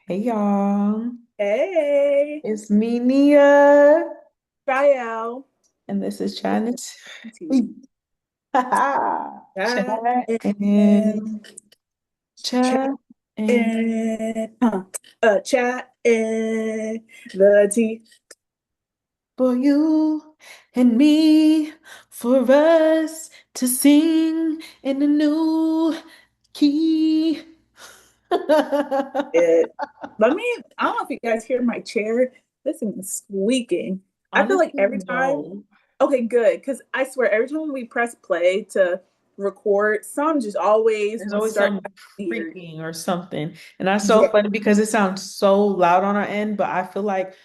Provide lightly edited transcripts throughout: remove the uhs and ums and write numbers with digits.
Hey y'all, Hey, it's me, Nia, Chayil. and this is What's Chatting. the tea? Chat Chatting, and chat chatting and chat and the tea. for you and me, for us to sing in a new key. It. Let me. I don't know if you guys hear my chair. This thing is squeaking. I feel like Honestly, every time. no. Okay, good. Because I swear, every time we press play to record, some just always There's want to always start some weird. creaking or something. And that's so Yeah, funny because it sounds so loud on our end, but I feel like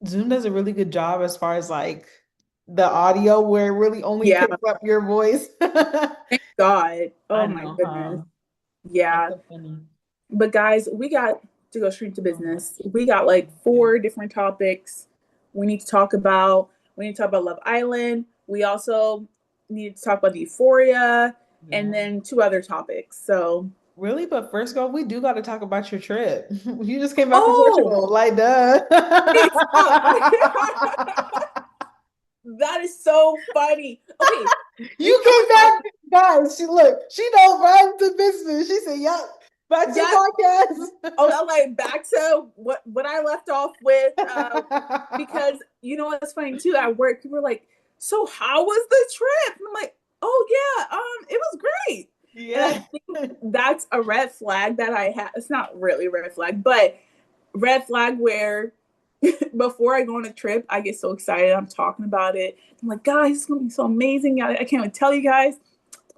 Zoom does a really good job as far as like the audio where it really only yeah. picks up your voice. Thank God. Oh I my know, goodness. huh? That's Yeah. so funny. But guys, we got to go straight to So much. business. We got like Yeah. four different topics we need to talk about. We need to talk about Love Island. We also need to talk about the Euphoria and Yeah. then two other topics. So, Really? But first, girl, we do got to talk about your trip. You just came back from oh, Portugal. Like, duh. wait, stop. That is so funny. Okay, we You know we're came talking. back, guys. She don't run the business. She said, "Yep, back to Yeah. Oh, podcast." I'm like back to what I left off with. Because you know what's funny too, at work people were like, so how was the trip? And I'm like, oh yeah, it was great. And I Yeah. think that's a red flag that I have. It's not really a red flag, but red flag where before I go on a trip I get so excited, I'm talking about it, I'm like, guys, it's gonna be so amazing, I can't even tell you guys.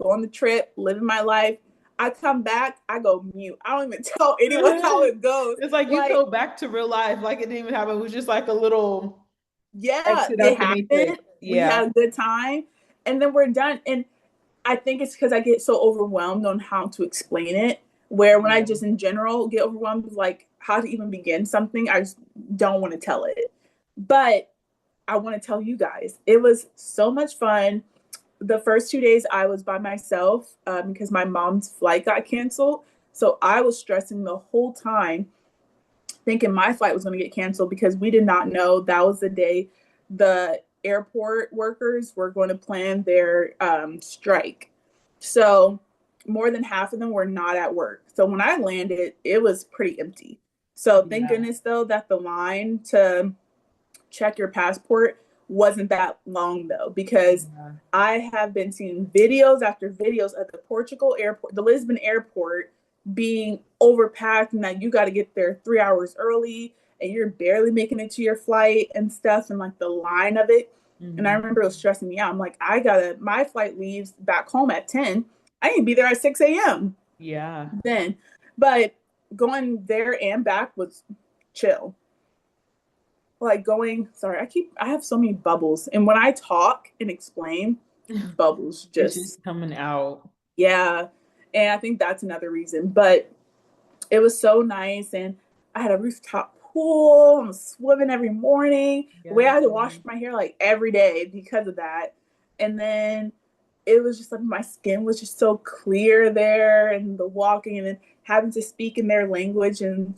Go on the trip, living my life. I come back, I go mute. I don't even tell anyone how it goes. It's like you Like, go back to real life, like it didn't even happen. It was just like a little yeah, exit it out the matrix. happened. We Yeah. had a good time, and then we're done. And I think it's because I get so overwhelmed on how to explain it. Where when I Yeah. just in general get overwhelmed with like how to even begin something, I just don't want to tell it. But I want to tell you guys, it was so much fun. The first 2 days I was by myself because my mom's flight got canceled. So I was stressing the whole time, thinking my flight was going to get canceled because we did not know that was the day the airport workers were going to plan their strike. So more than half of them were not at work. So when I landed, it was pretty empty. So thank Yeah. goodness though that the line to check your passport wasn't that long though, because Yeah. I have been seeing videos after videos of the Portugal airport, the Lisbon airport being overpacked, and that you got to get there 3 hours early and you're barely making it to your flight and stuff, and like the line of it. And I Mhm. remember it was stressing me out. I'm like, my flight leaves back home at 10. I need to be there at 6 a.m. Yeah. then. But going there and back was chill. Like going, sorry, I have so many bubbles, and when I talk and explain, bubbles It's just, just coming out. yeah. And I think that's another reason, but it was so nice. And I had a rooftop pool. I'm swimming every morning. The way I Yeah. had to wash my hair like every day because of that. And then it was just like my skin was just so clear there, and the walking, and then having to speak in their language and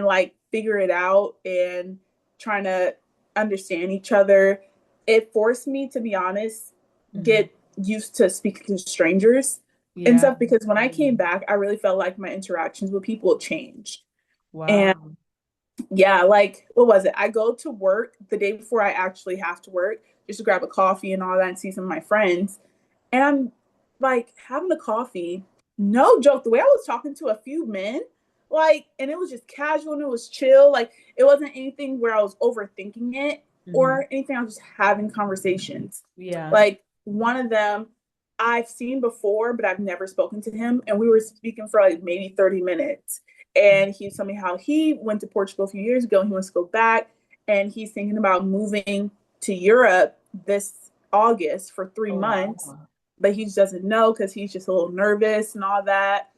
like figure it out and trying to understand each other. It forced me, to be honest, Mhm. get used to speaking to strangers and Yeah. stuff, because when I came back I really felt like my interactions with people changed. And Wow. yeah, like what was it, I go to work the day before I actually have to work just to grab a coffee and all that and see some of my friends, and I'm like having a coffee. No joke, the way I was talking to a few men, like, and it was just casual and it was chill. Like, it wasn't anything where I was overthinking it Mhm. or anything. I was just having conversations. Yeah. Like, one of them I've seen before, but I've never spoken to him. And we were speaking for like maybe 30 minutes. And he was telling me how he went to Portugal a few years ago and he wants to go back. And he's thinking about moving to Europe this August for three Oh, months, wow. but he just doesn't know because he's just a little nervous and all that.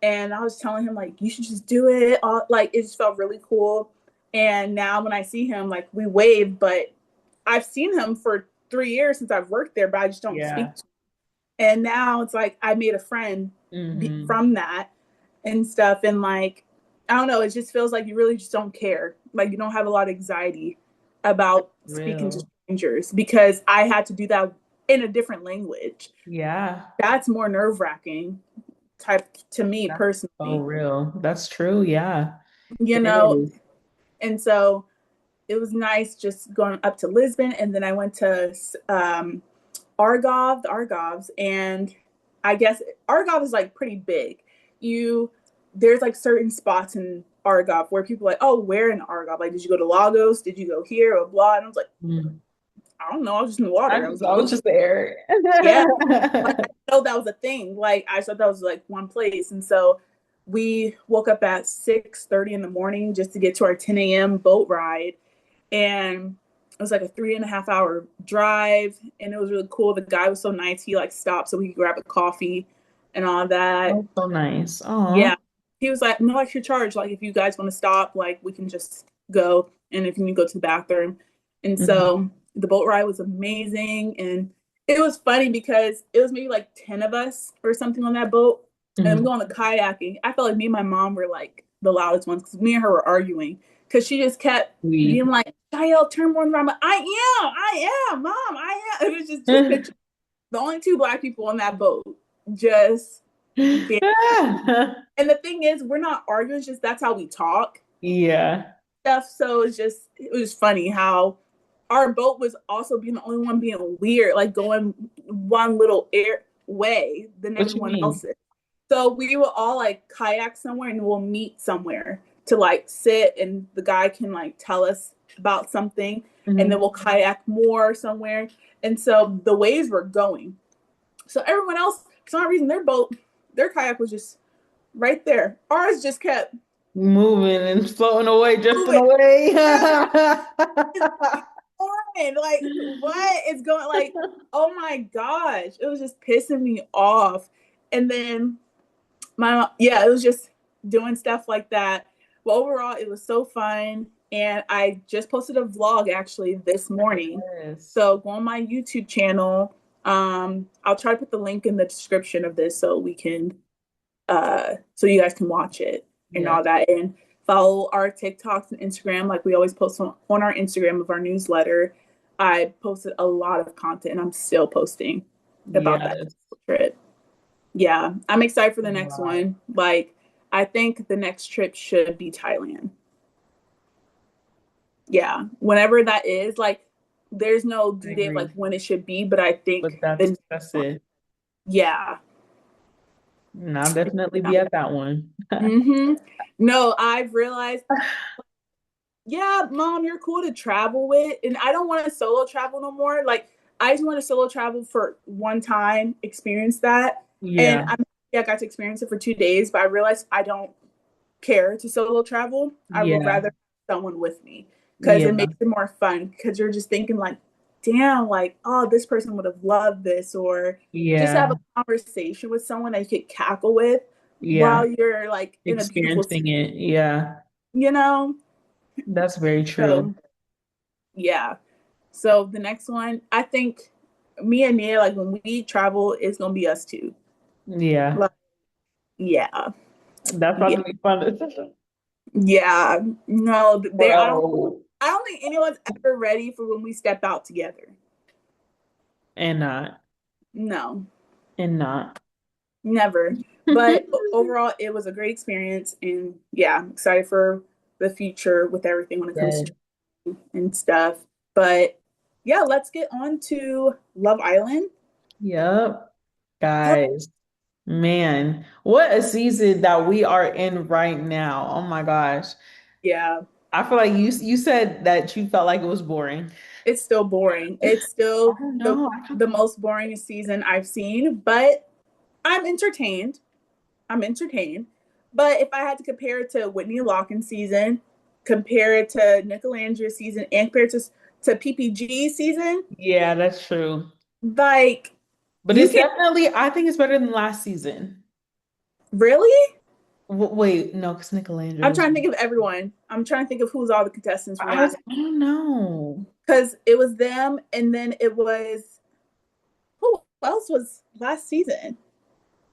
And I was telling him like, you should just do it. All, like, it just felt really cool. And now when I see him, like, we wave, but I've seen him for 3 years since I've worked there, but I just don't Yeah. speak to him. And now it's like I made a friend Hmm. from that and stuff. And like, I don't know, it just feels like you really just don't care. Like you don't have a lot of anxiety about speaking to Real. strangers because I had to do that in a different language. Yeah. That's more nerve-wracking type to me That's so personally. real. That's true. Yeah, You it know, is. and so it was nice just going up to Lisbon, and then I went to Argov, the Argovs, and I guess Argov is like pretty big. You There's like certain spots in Argov where people are like, oh, where in Argov? Like, did you go to Lagos? Did you go here? Or blah. And I was like, Mm. I don't know. I was just in the water. I was I like, was just there. yeah. Like I didn't know that was a thing. Like I thought that was like one place. And so we woke up at 6:30 in the morning just to get to our 10 a.m. boat ride. And it was like a 3.5 hour drive, and it was really cool. The guy was so nice. He like stopped so we could grab a coffee and all that. Oh, so nice. Oh. Yeah. He was like, no extra charge. Like if you guys want to stop, like we can just go. And if you need to go to the bathroom. And Mhm. so the boat ride was amazing. And it was funny because it was maybe like 10 of us or something on that boat. And we Mhm. go on the kayaking. I felt like me and my mom were like the loudest ones because me and her were arguing. Because she just kept We. being like, Chayil, turn more around. I am, mom, I am. It was just two pictures. The only two black people on that boat. Just being, and the thing is, we're not arguing, it's just that's how we talk Yeah. stuff. So it was funny how our boat was also being the only one being weird, like going one little air way than What you everyone mean? else's. So we will all like kayak somewhere and we'll meet somewhere to like sit, and the guy can like tell us about something, and then Mhm. we'll kayak more somewhere. And so the waves were going. So everyone else, for some reason, their kayak was just right there. Ours just kept Moving and floating away, drifting moving. away. Like, what is going like, oh my gosh. It was just pissing me off. And then it was just doing stuff like that. But overall, it was so fun. And I just posted a vlog actually this morning. Yes. So go on my YouTube channel. I'll try to put the link in the description of this so we can so you guys can watch it and Yeah. all that, and follow our TikToks and Instagram. Like we always post on our Instagram of our newsletter. I posted a lot of content and I'm still posting about that Yes. trip. Yeah, I'm excited for the next Wow. one. Like I think the next trip should be Thailand. Yeah, whenever that is, like there's no I due date of like agree. when it should be, but I But think the next that's one. it. Yeah. And I'll definitely be at that one. Mm-hmm. No, I've realized, yeah, mom, you're cool to travel with. And I don't want to solo travel no more. Like, I just want to solo travel for one time, experience that. And Yeah. I got to experience it for 2 days, but I realized I don't care to solo travel. I would Yeah. rather have someone with me because it Yeah. makes it more fun because you're just thinking, like, damn, like, oh, this person would have loved this. Or just have Yeah. a conversation with someone that you could cackle with Yeah. while you're like in a beautiful city, Experiencing it. Yeah. you know? That's very true. So, yeah. So the next one, I think me and Nia, like when we travel, it's gonna be us two. Yeah. Like, yeah, That's about yeah, to be fun. yeah. No, Bro. I don't think anyone's ever ready for when we step out together. And not. No, And not. never. But overall, it was a great experience, and yeah, I'm excited for the future with everything when it comes Yes. to and stuff. But yeah, let's get on to Love Island. Yep. Guys. Man, what a season that we are in right now. Oh my gosh. Yeah, I feel like you said that you felt like it was boring. it's still boring. It's I still don't know. I the feel most boring season I've seen, but I'm entertained. I'm entertained. But if I had to compare it to Whitney Locken season, compare it to Nicolandria season, and compare it to PPG season, yeah, that's true. like But you it's can't definitely, I think it's better than last season. really. Wait, no, because Nicolandra I'm was. trying to think of everyone. I'm trying to think of who's all the contestants from last, I don't know. because it was them, and then it was who else was last season?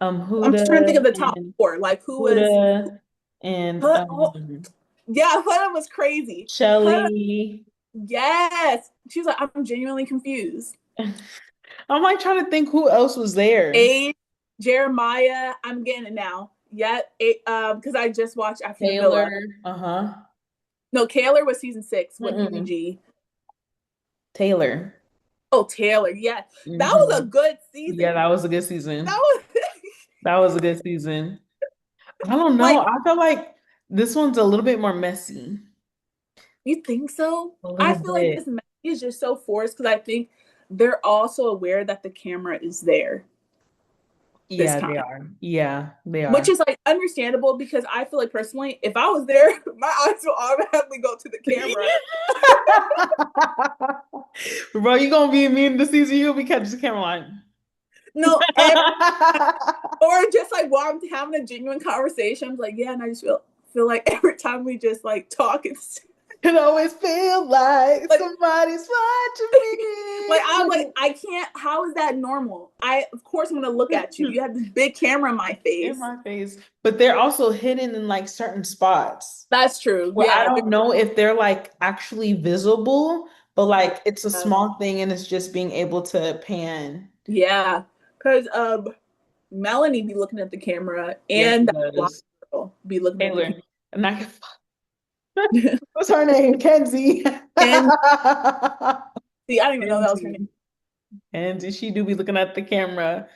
I'm Huda trying to think of the top and four. Like who was Huda. and Oh, yeah, Hunter was crazy. Hunter, Shelly. yes. She was like, I'm genuinely confused. I'm like trying to think who else was there. Age, Jeremiah, I'm getting it now. Yeah, because I just watched After the Villa. Taylor. Uh-huh. No, Kaylor was season 6 with Mm-mm. BBG. Taylor. Oh, Taylor, yeah, that was a Hmm. good Yeah, season. that was a good That season. was That was a good season. I don't know. like, I feel like this one's a little bit more messy. you think so? A I little feel like this bit. message is just so forced because I think they're also aware that the camera is there this Yeah, they time. are. Yeah, they Which are. is like understandable because I feel like personally, if I was there, my eyes will automatically go to the camera. Bro, you gonna be immune to season, you'll be catching the camera line. No, or just like while I'm having a genuine conversation, I'm like, yeah, and I just feel like every time we just like talk, it's It always feel like like somebody's like I'm watching like I can't. How is that normal? I of course I'm gonna look at you. me. You have this big camera in my In face. my face. But they're also hidden in like certain spots That's true. where I Yeah, don't know if they're like actually visible, but like it's a yeah, small thing and it's just being able to pan. yeah. Because Melanie be looking at the camera, Yes, and it that blonde does. girl be looking at the Taylor. camera. And I can, what's her name? Kenzie. And see, I didn't even know that was her name. Kenzie. And she do be looking at the camera.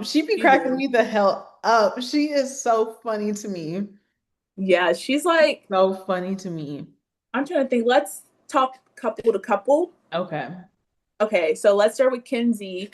She be She cracking do. me the hell up. She is so funny to me. Yeah, she's like, So funny to me. I'm trying to think. Let's talk couple to couple. Okay. Okay, so let's start with Kinsey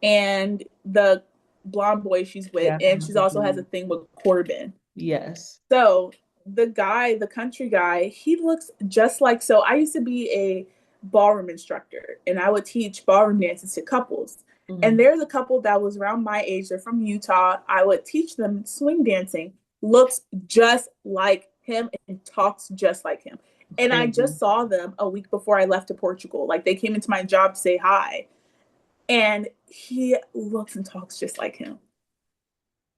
and the blonde boy she's with, Yeah, and I'm she's also has thinking. a thing with Corbin. Yes. So the guy, the country guy, he looks just like. So I used to be a ballroom instructor, and I would teach ballroom dances to couples. And Mhm. there's a couple that was around my age. They're from Utah. I would teach them swing dancing. Looks just like him and talks just like him. And I Crazy. just saw them a week before I left to Portugal. Like they came into my job to say hi, and he looks and talks just like him.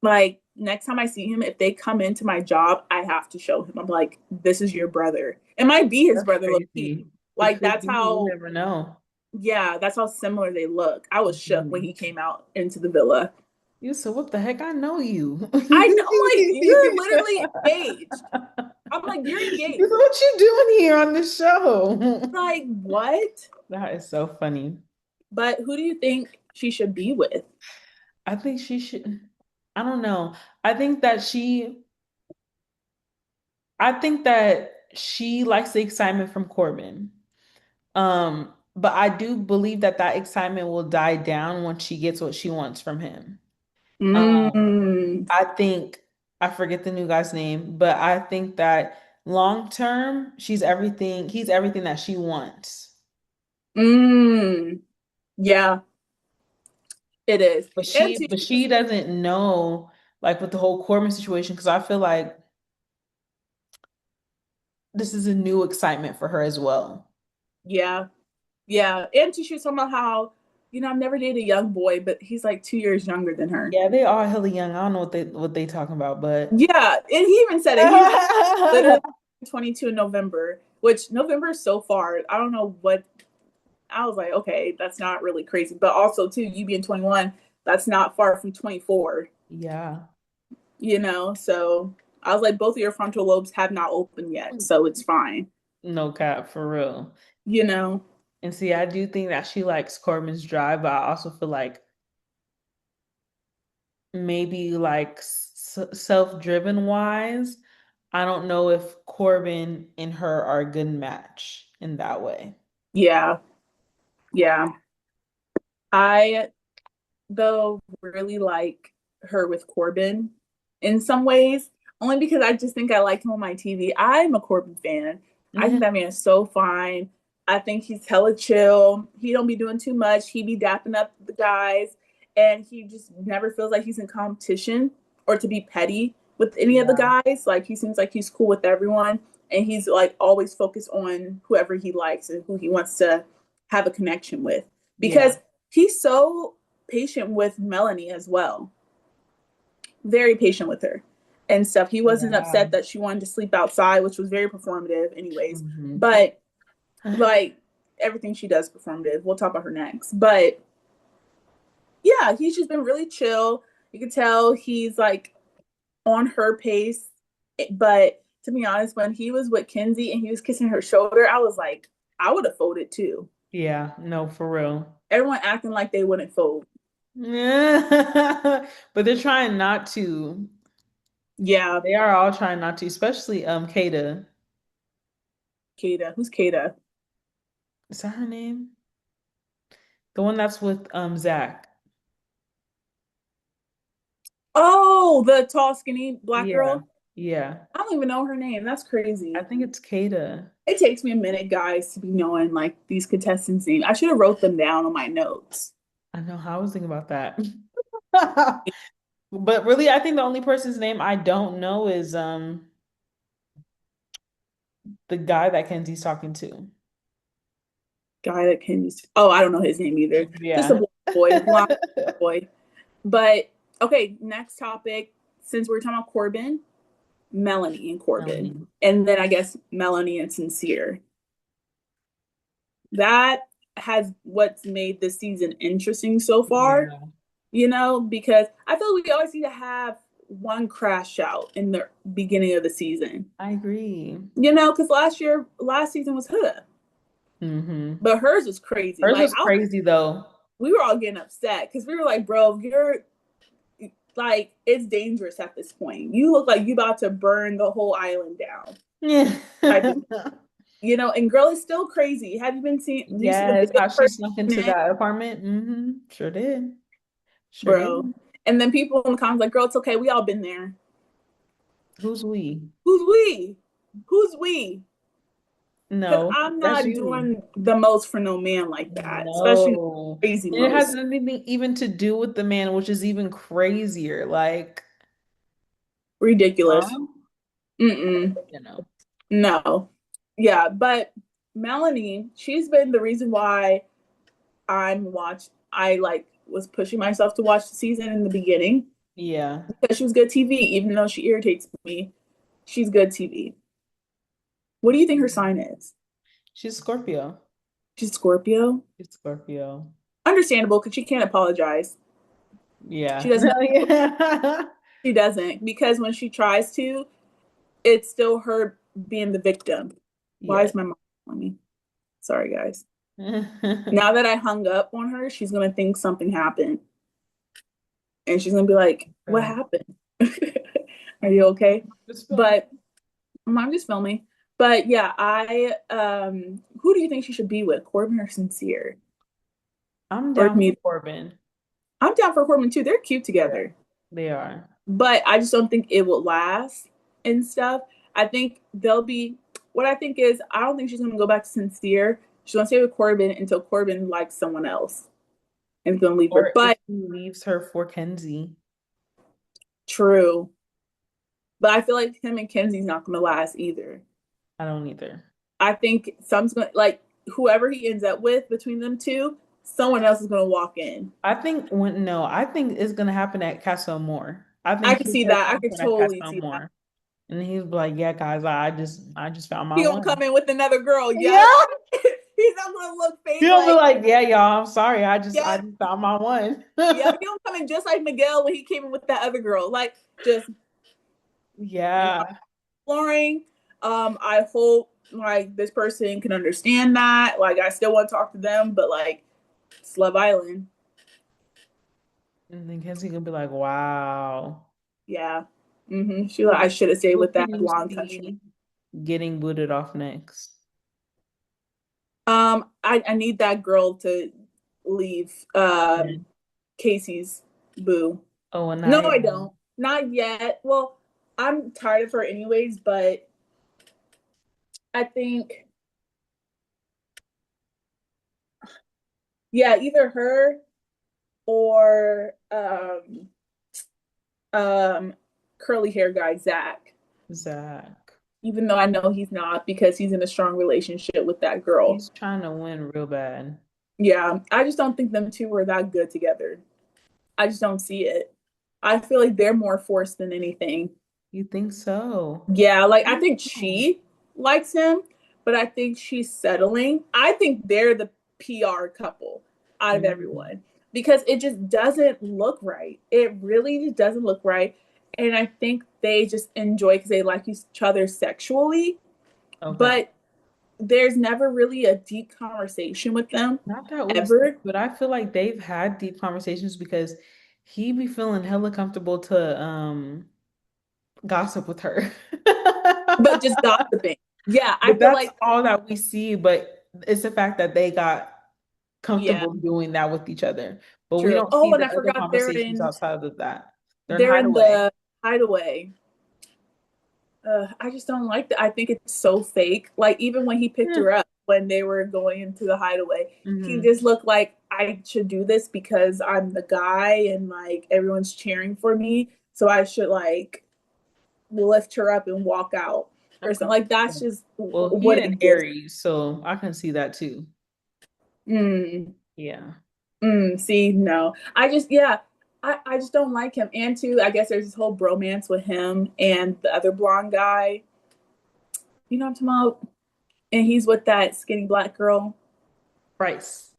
Like next time I see him, if they come into my job, I have to show him. I'm like, this is your brother. It might be his That's brother, low key. crazy. It Like could that's be. You how, never know. yeah, that's how similar they look. I was shook when Mhm. he came out into the villa. You said, what the heck? I know you. I know, I'm like, you're literally engaged. I'm like, you're You engaged. know what you doing here on the show? Like, what? That is so funny. But who do you think she should be with? I think she should. I don't know. I think that she, I think that she likes the excitement from Corbin. But I do believe that that excitement will die down once she gets what she wants from him. Um, Mm, I think I forget the new guy's name, but I think that long term, he's everything that she wants. mm, yeah, it is. But And she to, but she doesn't know like with the whole Corbin situation because I feel like this is a new excitement for her as well. yeah, yeah, and she was talking about how, I've never dated a young boy, but he's like 2 years younger than her. Yeah, they are hella young. I don't know what they talking about, but Yeah, and he even said it. He was literally 22 in November, which November is so far. I don't know what. I was like, okay, that's not really crazy, but also too, you being 21, that's not far from 24. yeah, So I was like, both of your frontal lobes have not opened yet, so it's fine. no cap for real. You know, And see, I do think that she likes Corbin's drive, but I also feel like maybe like self-driven wise, I don't know if Corbin and her are a good match in that way. yeah, yeah. I though really like her with Corbin in some ways, only because I just think I like him on my TV. I'm a Corbin fan. I think that man is so fine. I think he's hella chill. He don't be doing too much. He be dapping up the guys, and he just never feels like he's in competition or to be petty with any of the Yeah, guys. Like he seems like he's cool with everyone, and he's like always focused on whoever he likes and who he wants to have a connection with yeah, because he's so patient with Melanie as well. Very patient with her. and stuff. He wasn't Yeah. upset that she wanted to sleep outside, which was very performative, anyways. Hmm. But like everything she does performative. We'll talk about her next. But yeah, he's just been really chill. You can tell he's like on her pace. But to be honest, when he was with Kenzie and he was kissing her shoulder, I was like, I would have folded too. Yeah, no, for real. Everyone acting like they wouldn't fold. But they're trying not to. Yeah, They are all trying not to, especially Kata. Kata. Who's Kata? Is that her name? The one that's with Zach. Oh, the tall, skinny black Yeah. girl. Yeah. I don't even know her name. That's I crazy. think it's Kata. It takes me a minute, guys, to be knowing like these contestants' names. I should have wrote them down on my notes. I know how I was thinking about that. But really, I think the only person's name I don't know is the guy that Kenzie's talking to. Guy that can use. Oh, I don't know his name either. Just a Yeah. black boy, blonde boy. But okay, next topic. Since we're talking about Corbin, Melanie and Corbin, Melanie. and then I guess Melanie and Sincere. That has what's made this season interesting so far. Yeah, Because I feel like we always need to have one crash out in the beginning of the season. I agree. Because last season was Huda, Hmm. but hers was crazy. Hers Like, was crazy though. we were all getting upset because we were like, bro, you're like, it's dangerous at this point. You look like you about to burn the whole island down. Yeah. Type of, and girl is still crazy. Have you seen the Yes, video how of she her snuck into in it, that apartment. Sure did. Sure did. bro? And then people in the comments like, girl, it's okay. We all been there. Who's we? Who's we? Who's we? Because No, I'm that's not you. doing the most for no man like that, especially No. crazy And it has most. nothing even to do with the man, which is even crazier. Like, Ridiculous. huh? Mm-mm. You know. No. Yeah, but Melanie, she's been the reason why I like was pushing myself to watch the season in the beginning Yeah. because she was good TV, even though she irritates me. She's good TV. What do you think her sign is? She's Scorpio. She's Scorpio. She's Scorpio. Understandable because she can't apologize. She Yeah. doesn't. Yeah. She doesn't because when she tries to, it's still her being the victim. Why Yeah. is my mom calling me? Sorry, guys. Now that I hung up on her, she's gonna think something happened, and she's gonna be like, "What Okay. happened? Are you okay?" Just film. But I'm just filming. But yeah, I who do you think she should be with, Corbin or Sincere, I'm or down for me? Corbin. I'm down for Corbin too. They're cute Yeah, together, they are. but I just don't think it will last and stuff. I think they'll be. What I think is, I don't think she's gonna go back to Sincere. She's gonna stay with Corbin until Corbin likes someone else and is gonna leave her. Or if But he leaves her for Kenzie. true. But I feel like him and Kenzie's not gonna last either. I don't either. I think some's gonna like whoever he ends up with between them two, someone else is gonna walk in. I think when no, I think it's gonna happen at Castle More. I I think could he's see gonna that. I come could at totally Castle see that. More. And he's like, yeah, guys, I just found my He gonna one. come in with another girl. Yeah. Yep. He's not gonna look fake He'll be like, like, yeah, y'all, I'm sorry. I yep, just found my one. yep. He gonna come in just like Miguel when he came in with that other girl. Like just Yeah. exploring. I hope like this person can understand that. Like I still want to talk to them, but like it's Love Island. And then Kenzie gonna be like, wow. Yeah. She like I should have stayed Who with that can you blonde country. see getting booted off next? I need that girl to leave Yeah. Casey's boo. Oh, and No, I I don't. Not yet. Well, I'm tired of her anyways, but I think yeah, either her or um curly hair guy Zach. Zach. Even though I know he's not because he's in a strong relationship with that girl. He's trying to win real bad. Yeah, I just don't think them two were that good together. I just don't see it. I feel like they're more forced than anything. You think so? Yeah, like I think Oh, she likes him, but I think she's settling. I think they're the PR couple out of mm, everyone because it just doesn't look right. It really just doesn't look right. And I think they just enjoy because they like each other sexually, okay. but there's never really a deep conversation with them Not that we've seen, ever. but I feel like they've had deep conversations because he be feeling hella comfortable to gossip with her. But just gossiping. Yeah, I But feel that's like, all that we see, but it's the fact that they got yeah, comfortable doing that with each other. But we true. don't Oh, see and the I other forgot conversations outside of that. They're in they're in hideaway. the hideaway. I just don't like that. I think it's so fake. Like even when he picked Yeah. her up when they were going into the hideaway, he Hmm. just looked like I should do this because I'm the guy and like everyone's cheering for me. So I should like lift her up and walk out or Okay. something. Like that's Okay. just Well, he what an it gives. Aries, so I can see that too. Mm, Yeah. see, no. I just don't like him. And too, I guess there's this whole bromance with him and the other blonde guy. You know what I'm talking about? And he's with that skinny black girl. Bryce.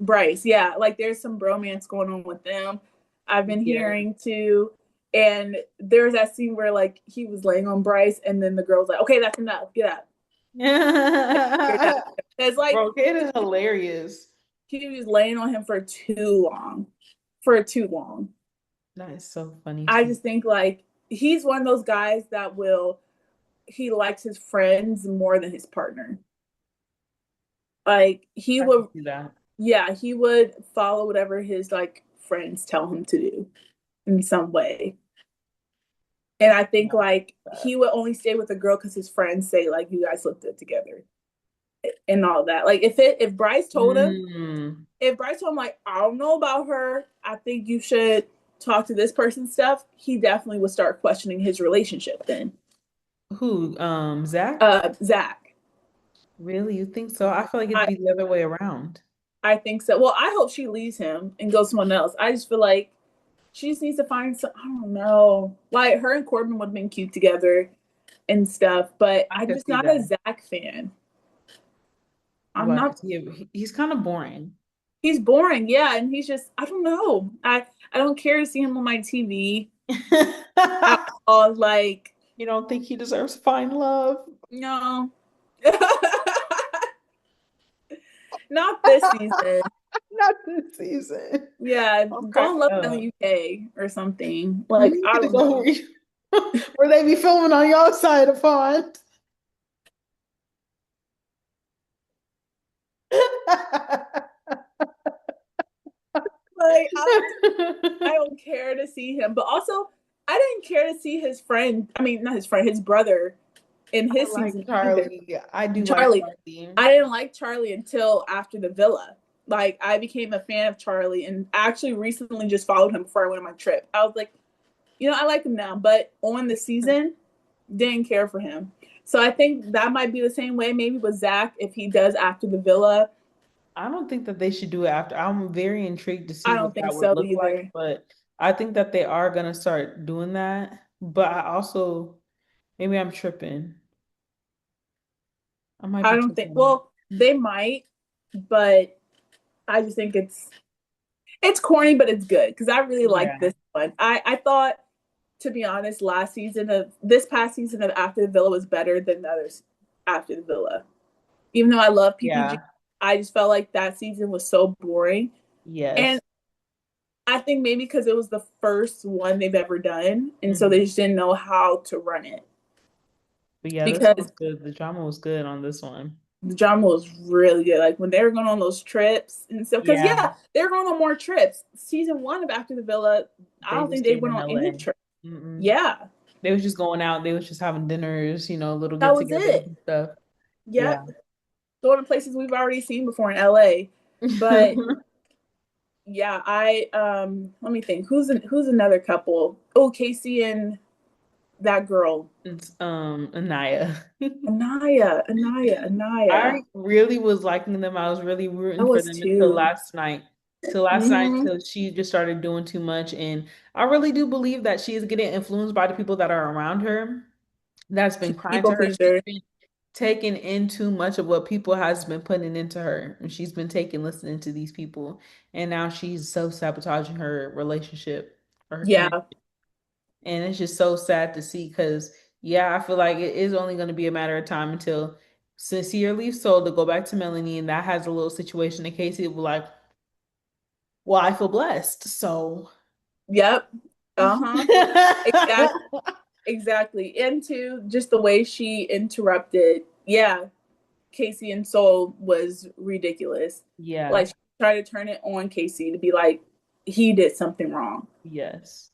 Bryce, yeah, like there's some bromance going on with them. I've been Yeah. hearing too. And there's that scene where like he was laying on Bryce, and then the girl's like, "Okay, that's enough. Get up." It's like Bro, Kate is hilarious. he was laying on him for too long, for too long. That is so funny I to me. just think like he's one of those guys that will he likes his friends more than his partner. Like he I can would, see that. yeah, he would follow whatever his like friends tell him to do in some way. And I think Yeah. like he would only stay with a girl because his friends say like you guys look good together and all that. Like if Bryce told him, Mm. if Bryce told him like I don't know about her, I think you should talk to this person stuff, he definitely would start questioning his relationship then. Who? Zach? Zach. Really? You think so? I feel like it'd I be the other way around. I think so. Well, I hope she leaves him and goes someone else. I just feel like she just needs to find some. I don't know. Like her and Corbin would have been cute together and stuff, but I I'm could just see not a that. Zach fan. I'm Why? not. Because he's kind of boring. He's boring, yeah, and he's just. I don't know. I don't care to see him on my TV at all. Like You don't think he deserves to find love? no, not this season. Not this season. Yeah, I'm go and cracking love in the up. UK or something. You Like need I to don't go know. where they be filming on your side of the pond. Like I don't care to see him. But also, I didn't care to see his friend. I mean, not his friend, his brother in I his like season either. Charlie. I do like Charlie. Charlie. I didn't like Charlie until after the villa. Like I became a fan of Charlie and actually recently just followed him before I went on my trip. I was like, I like him now, but on the season, didn't care for him. So I think that might be the same way maybe with Zach if he does after the villa. I don't think that they should do it after. I'm very intrigued to see I what don't think that would so look like, either. but I think that they are gonna start doing that. But I also maybe I'm tripping. I might I be don't think tripping. well, they might, but I just think it's corny, but it's good because I really like Yeah. this one. I thought, to be honest, last season of this past season of After the Villa was better than the others after the Villa. Even though I love PPG, Yeah. I just felt like that season was so boring. And Yes. I think maybe because it was the first one they've ever done, and so they Hmm. just didn't know how to run it But yeah, this one because was good. The drama was good on this one. the drama was really good. Like when they were going on those trips and stuff. Because Yeah. yeah, they were going on more trips. Season one of After the Villa, I They don't just think they stayed went in on any LA. trip. Mm-mm. Yeah, They was just going out. They was just having dinners, little that was get-togethers it. and stuff. Yeah. Yep, going to places we've already seen before in LA. But yeah, I let me think. Who's another couple? Oh, Casey and that girl. It's Anaya. Anaya. I really was liking them. I was really I rooting for was them until too. last night. till last night Hmm. till she just started doing too much. And I really do believe that she is getting influenced by the people that are around her that's been She's a crying people to her. She's pleaser. been taking in too much of what people has been putting into her. And she's been taking listening to these people. And now she's self-sabotaging her relationship or her connection. Yeah. And it's just so sad to see because yeah, I feel like it is only going to be a matter of time until Sincere leaves Soul to go back to Melanie and that has a little situation in case it will like, well, I feel blessed. So Yep. Uh-huh. Exactly. Exactly. And to just the way she interrupted. Yeah. Casey and Soul was ridiculous. Like yeah. she tried to turn it on Casey to be like he did something wrong. Yes.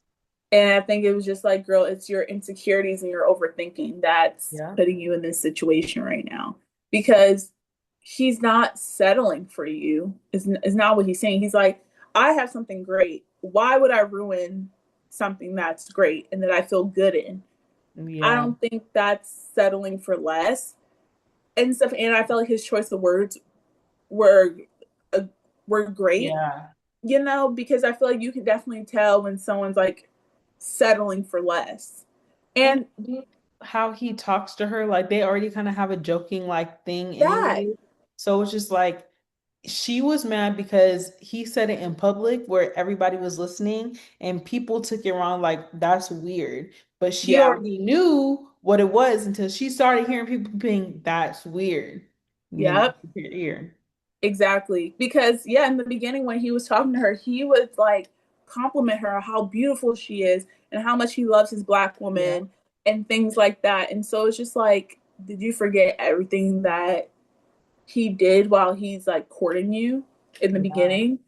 And I think it was just like, girl, it's your insecurities and your overthinking that's Yeah. putting you in this situation right now. Because he's not settling for you, is not what he's saying. He's like, I have something great. Why would I ruin something that's great and that I feel good in? I Yeah. don't think that's settling for less and stuff. And I felt like his choice of words were uh, were great, Yeah. because I feel like you can definitely tell when someone's like settling for less. And And how he talks to her, like they already kind of have a joking like thing that, anyway. So it's just like she was mad because he said it in public where everybody was listening and people took it wrong, like that's weird. But she yeah, already knew what it was until she started hearing people being that's weird, yep, your ear. exactly. Because yeah, in the beginning when he was talking to her, he would like compliment her how beautiful she is and how much he loves his black Yeah. woman and things like that. And so it's just like, did you forget everything that he did while he's like courting you in the Yeah. beginning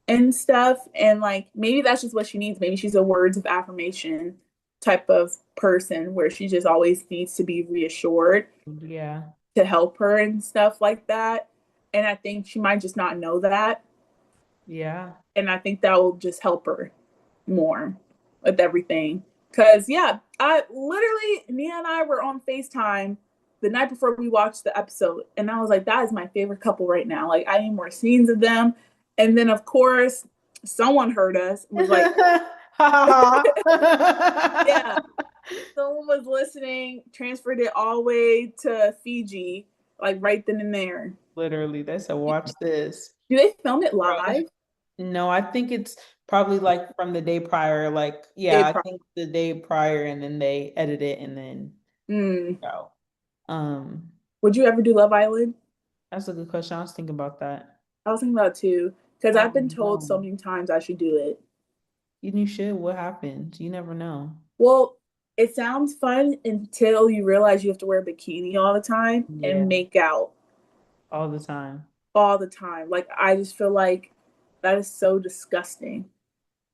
and stuff? And like maybe that's just what she needs. Maybe she's a words of affirmation type of person where she just always needs to be reassured Yeah. to help her and stuff like that. And I think she might just not know that. Yeah. And I think that will just help her more with everything. Cause yeah, I literally Nia and I were on FaceTime the night before we watched the episode, and I was like, that is my favorite couple right now. Like I need more scenes of them. And then of course, someone heard us and was like, Ha yeah, ha someone was listening, transferred it all the way to Fiji, like right then and there. Literally, they said, watch this. Do they film it Bro, live? no, I think it's probably like from the day prior. Like, They yeah, I probably. think the day prior, and then they edit it and then Mm. go. Um, Would you ever do Love Island? that's a good question. I was thinking about that. I was thinking about it too, because I I've been don't told so know. many times I should do it. You should. What happens? You never know. Well, it sounds fun until you realize you have to wear a bikini all the time and Yeah, make out all the time. all the time. Like I just feel like that is so disgusting.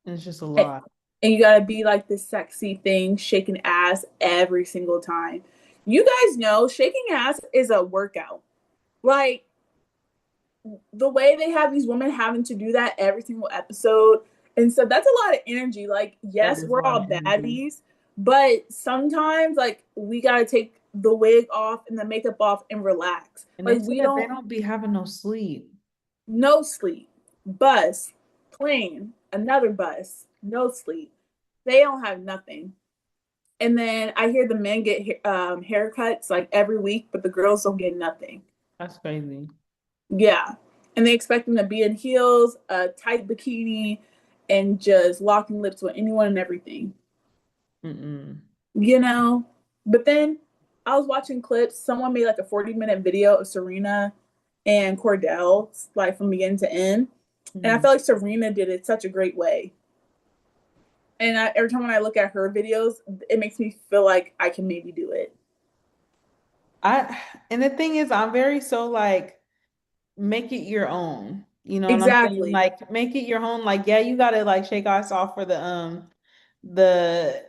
It's just a And, lot. and you gotta be like this sexy thing, shaking ass every single time. You guys know shaking ass is a workout. Like the way they have these women having to do that every single episode and so that's a lot of energy. Like That yes, is a we're lot of all energy. baddies, but sometimes like we got to take the wig off and the makeup off and relax. And Like they said we that they don't. don't be having no sleep. No sleep, bus, plane, another bus, no sleep. They don't have nothing. And then I hear the men get haircuts like every week, but the girls don't get nothing. That's crazy. Yeah. And they expect them to be in heels, a tight bikini, and just locking lips with anyone and everything, Mm-mm. you know? But then I was watching clips. Someone made like a 40-minute video of Serena and Cordell, like from beginning to end. And I Mm. felt like Serena did it such a great way. And every time when I look at her videos, it makes me feel like I can maybe do it. I and the thing is, I'm very so like make it your own. You know what I'm saying? Exactly. Like make it your own. Like, yeah, you gotta like shake us off for the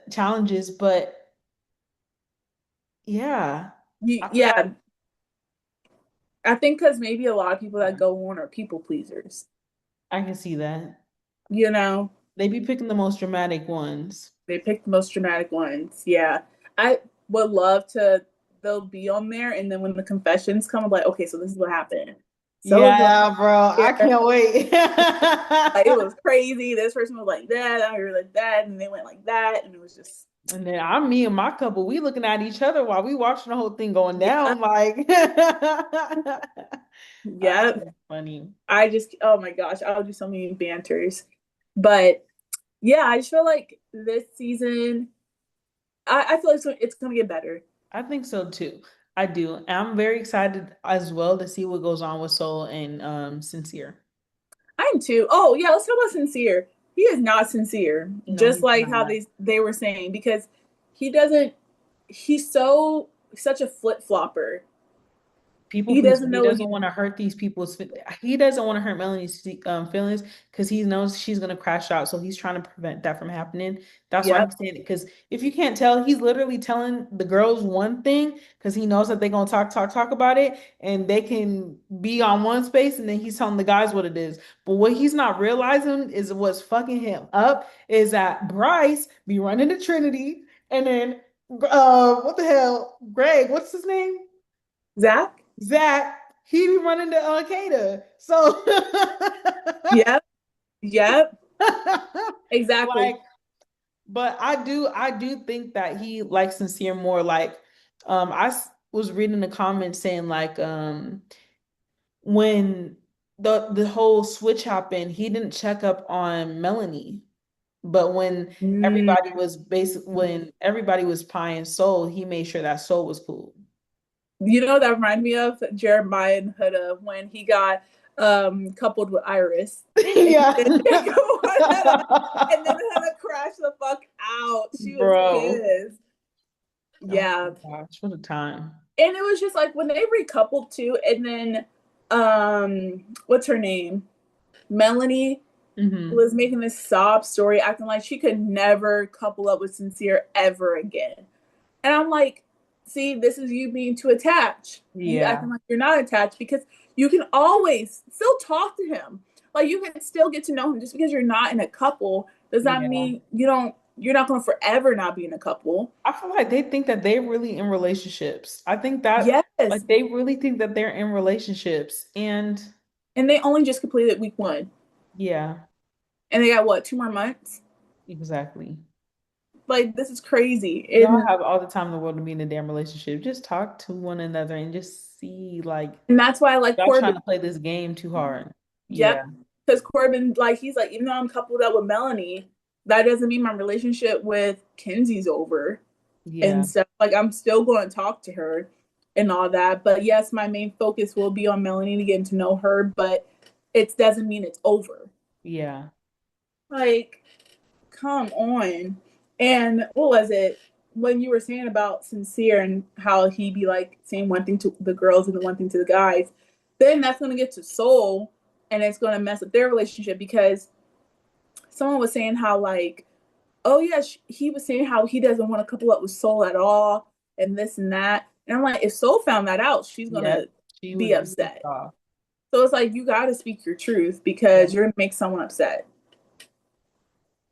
challenges, but yeah, I feel Yeah. like I think because maybe a lot of people that go on are people pleasers, I can see that. you know? They be picking the most dramatic ones. They pick the most dramatic ones. Yeah. I would love to, they'll be on there. And then when the confessions come, I'm like, okay, so this is what happened. celebrate. Yeah, bro. I can't wait. Like it was crazy. This person was like that, I was like that, and they went like that, and it was just And then I'm me and my couple, we looking at each other while we watching the whole thing going yeah, down. Like, yeah. funny. I just oh my gosh, I'll do so many banters. But yeah, I just feel like this season, I feel like it's gonna get better. I think so too. I do. And I'm very excited as well to see what goes on with Soul and Sincere. I'm too. Oh yeah, let's talk about sincere. He is not sincere, No, just he's like how not. they were saying, because he doesn't. He's so such a flip flopper. People He pleaser. doesn't He know what doesn't he. want to hurt these people's. He doesn't want to hurt Melanie's feelings because he knows she's gonna crash out. So he's trying to prevent that from happening. That's why Yep, he's saying it. Because if you can't tell, he's literally telling the girls one thing because he knows that they're gonna talk about it, and they can be on one space, and then he's telling the guys what it is. But what he's not realizing is what's fucking him up is that Bryce be running to Trinity, and then what the hell, Greg? What's his name? Zach. Zach, he be running to Al-Qaeda. So Yep, yep, exactly. like, but I do think that he likes Sincere more. Like, was reading the comments saying like when the whole switch happened, he didn't check up on Melanie. But Mm. when everybody was pieing Soul, he made sure that Soul was cool. You know that reminded me of Jeremiah and Huda when he got coupled with Iris, and he Yeah. didn't pick up on Huda, and then Huda crashed the fuck out. She was Bro. pissed. Oh Yeah, my gosh, what a time. and it was just like when they recoupled too, and then what's her name, Melanie, Hmm. was making this sob story acting like she could never couple up with Sincere ever again. And I'm like, see, this is you being too attached. You Yeah, acting like you're not attached because you can always still talk to him. Like you can still get to know him. Just because you're not in a couple does not yeah. mean you're not gonna forever not be in a couple. I feel like they think that they're really in relationships. I think that Yes. like they really think that they're in relationships. And And they only just completed week one. yeah, And they got what, 2 more months? exactly. Like this is crazy. Y'all And have all the time in the world to be in a damn relationship. Just talk to one another and just see like that's why I like y'all Corbin. trying to play this game too hard. Yeah, Yep. Because Corbin, like, he's like, even though I'm coupled up with Melanie, that doesn't mean my relationship with Kenzie's over yeah, and stuff. Like, I'm still going to talk to her and all that. But yes, my main focus will be on Melanie to get to know her, but it doesn't mean it's over. yeah. Like, come on. And what was it? When you were saying about Sincere and how he be like saying one thing to the girls and the one thing to the guys, then that's going to get to Soul and it's going to mess up their relationship because someone was saying how like, oh yeah, he was saying how he doesn't want to couple up with Soul at all and this and that. And I'm like, if Soul found that out, she's going Yep. to She be would be pissed upset. off. So it's like, you got to speak your truth because Yep. you're going to make someone upset.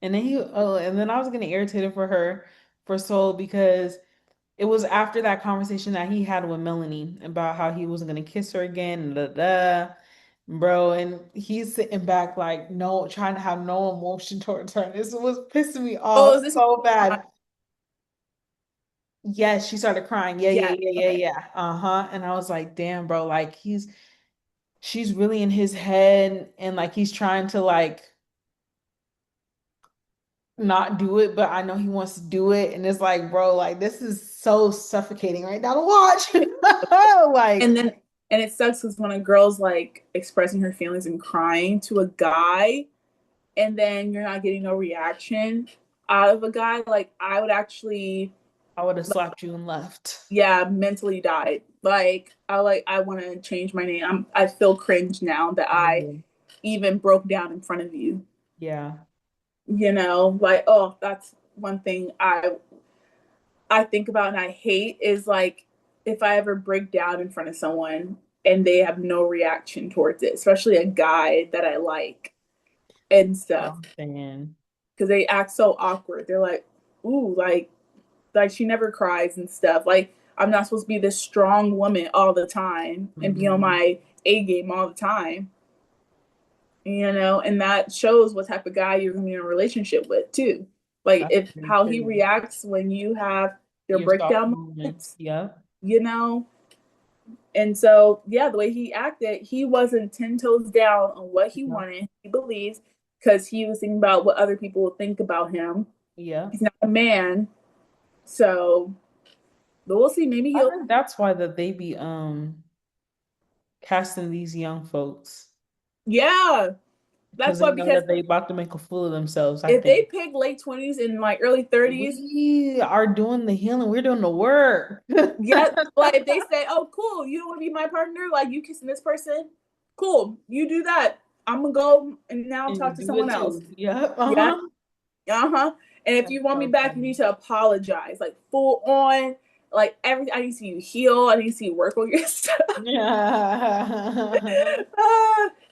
And then I was getting irritated for her for Soul because it was after that conversation that he had with Melanie about how he wasn't gonna kiss her again, and da, da, bro. And he's sitting back like no, trying to have no emotion towards her. This was pissing me Oh, off is this? so bad. Yes, she started crying. Yeah, yeah, Yeah. yeah, yeah, Okay. yeah. Uh-huh. And I was like, damn, bro, like she's really in his head, and like he's trying to like not do it, but I know he wants to do it. And it's like, bro, like this is so suffocating right now to watch. Like, And then and it sucks because when a girl's like expressing her feelings and crying to a guy and then you're not getting no reaction out of a guy, like I would actually I would have like slapped you and left. yeah, mentally died. Like I want to change my name. I feel cringe now that I Mhm. even broke down in front of you. Yeah. You know, like oh, that's one thing I think about and I hate is like if I ever break down in front of someone and they have no reaction towards it, especially a guy that I like and stuff, Oh, man. because they act so awkward. They're like, "Ooh, like she never cries and stuff." Like I'm not supposed to be this strong woman all the time and be on Hmm. my A game all the time, and that shows what type of guy you're gonna be in a relationship with too. Like That's if very how he true. reacts when you have your Your soft breakdown moments. moments, Yeah. you know. And so, yeah, the way he acted, he wasn't 10 toes down on what he Yeah. wanted, he believes, because he was thinking about what other people would think about him. Yeah. He's not a man. So, but we'll see. Maybe I he'll, think that's why that they be casting these young folks yeah, because that's they why, know because that they about to make a fool of themselves, I if they think. pick late 20s and like early 30s, We are doing the healing. We're doing the work. yeah, like if they say, oh, cool, you don't want to be my partner, like you kissing this person, cool, you do that. I'm gonna go and now talk And to do someone it else. too. Yep. Yeah. Uh-huh. Uh-huh. And if That's you want me so back, you funny. need to apologize. Like full on, like everything. I need to see you heal. I need to see you work on your stuff. Yeah.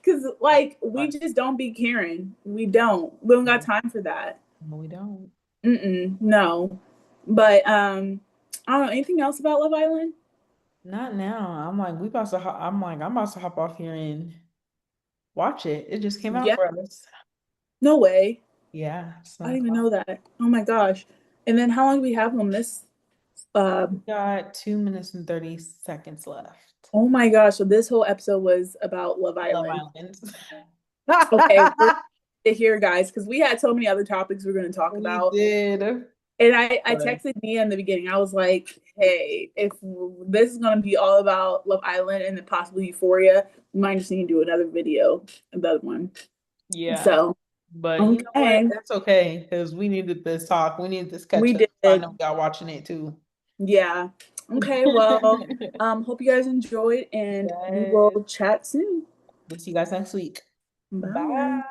Cause like we But just don't be caring. We don't. We don't got no, time for that. no, we don't. Mm-mm, no. But I don't know, anything else about Love Island? Not now. I'm like, we about to I'm like, I'm about to hop off here and watch it. It just came out Yeah, for us. no way. Yeah, I 7 didn't even know o'clock. that. Oh my gosh. And then how long do we have on this? Uh, We got 2 minutes and 30 seconds left. oh my gosh. So this whole episode was about Love Love Island. Island. Okay, we're to hear, guys, because we had so many other topics we are going to talk We about. did. And I But texted Nia in the beginning. I was like, hey, if this is going to be all about Love Island and then possibly Euphoria, we might just need to do another video, another one. yeah. So, But you know what? okay, That's okay because we needed this talk. We needed this catch we up. So I know did. y'all watching it too. Yeah. Okay, well, hope you guys enjoyed and we will Yes. chat soon. We'll see you guys next week. Bye. Bye.